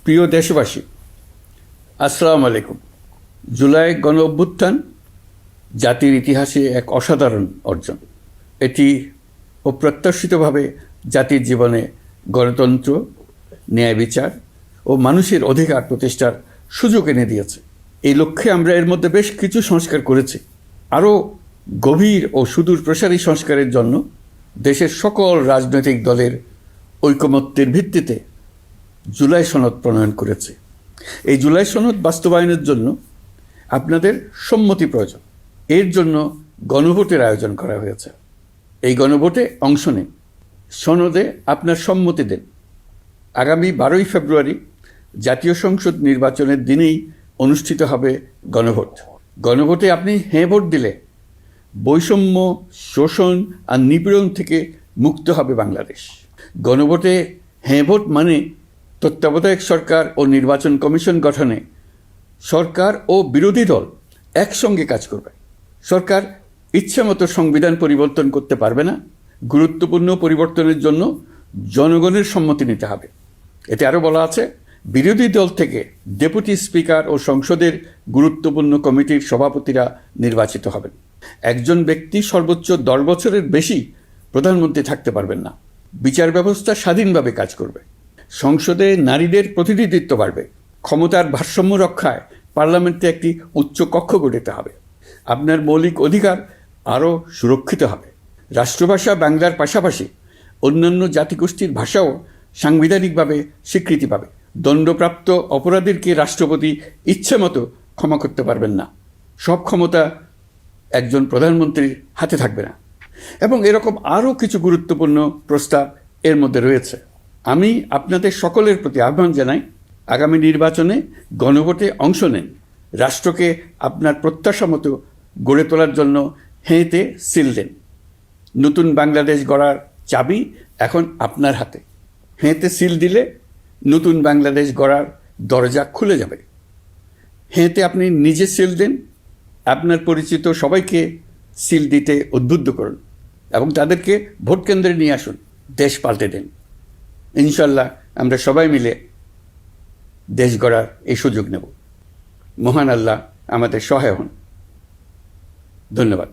প্রিয় দেশবাসী, আসসালামু আলাইকুম। জুলাই গণ অভ্যুত্থান জাতির ইতিহাসে এক অসাধারণ অর্জন। এটি অপ্রত্যাশিতভাবে জাতির জীবনে গণতন্ত্র, ন্যায় বিচার ও মানুষের অধিকার প্রতিষ্ঠার সুযোগ এনে দিয়েছে। এই লক্ষ্যে আমরা এর মধ্যে বেশ কিছু সংস্কার করেছি। আরও গভীর ও সুদূর প্রসারী সংস্কারের জন্য দেশের সকল রাজনৈতিক দলের ঐকমত্যের ভিত্তিতে জুলাই সনদ প্রণয়ন করেছে। এই জুলাই সনদ বাস্তবায়নের জন্য আপনাদের সম্মতি প্রয়োজন। এর জন্য গণভোটের আয়োজন করা হয়েছে। এই গণভোটে অংশ নিন, সনদে আপনার সম্মতি দেন। আগামী 12ই ফেব্রুয়ারি জাতীয় সংসদ নির্বাচনের দিনেই অনুষ্ঠিত হবে গণভোট। গণভোটে আপনি হ্যাঁ ভোট দিলে বৈষম্য, শোষণ আর নিপীড়ন থেকে মুক্ত হবে বাংলাদেশ। গণভোটে হ্যাঁ ভোট মানে তত্ত্বাবধায়ক সরকার ও নির্বাচন কমিশন গঠনে সরকার ও বিরোধী দল একসঙ্গে কাজ করবে। সরকার ইচ্ছামতো সংবিধান পরিবর্তন করতে পারবে না। গুরুত্বপূর্ণ পরিবর্তনের জন্য জনগণের সম্মতি নিতে হবে। এতে আরও বলা আছে, বিরোধী দল থেকে ডেপুটি স্পিকার ও সংসদের গুরুত্বপূর্ণ কমিটির সভাপতিরা নির্বাচিত হবেন। একজন ব্যক্তি সর্বোচ্চ 10 বছরের বেশি প্রধানমন্ত্রী থাকতে পারবেন না। বিচার ব্যবস্থা স্বাধীনভাবে কাজ করবে। সংসদে নারীদের প্রতিনিধিত্ব বাড়বে। ক্ষমতার ভারসাম্য রক্ষায় পার্লামেন্টে একটি উচ্চ কক্ষ গঠিত হবে। আপনার মৌলিক অধিকার আরও সুরক্ষিত হবে। রাষ্ট্রভাষা বাংলার পাশাপাশি অন্যান্য জাতিগোষ্ঠীর ভাষাও সাংবিধানিকভাবে স্বীকৃতি পাবে। দণ্ডপ্রাপ্ত অপরাধীকে রাষ্ট্রপতি ইচ্ছেমতো ক্ষমা করতে পারবেন না। সব ক্ষমতা একজন প্রধানমন্ত্রীর হাতে থাকবে না। এবং এরকম আরও কিছু গুরুত্বপূর্ণ প্রস্তাব এর মধ্যে রয়েছে। আমি আপনাদের সকলের প্রতি আহ্বান জানাই, আগামী নির্বাচনে গণভোটে অংশ নেন। রাষ্ট্রকে আপনার প্রত্যাশা মতো গড়ে তোলার জন্য হেঁতে সিল দেন। নতুন বাংলাদেশ গড়ার চাবি এখন আপনার হাতে। হেঁতে সিল দিলে নতুন বাংলাদেশ গড়ার দরজা খুলে যাবে। হেঁতে আপনি নিজে সিল দেন, আপনার পরিচিত সবাইকে সিল দিতে উদ্বুদ্ধ করুন এবং তাদেরকে ভোট কেন্দ্রে নিয়ে আসুন। দেশ পাল্টে দেন। ইনশাল্লাহ আমরা সবাই মিলে দেশ গড়ার এই সুযোগ নেব। মহান আল্লাহ আমাদের সহায় হন। ধন্যবাদ।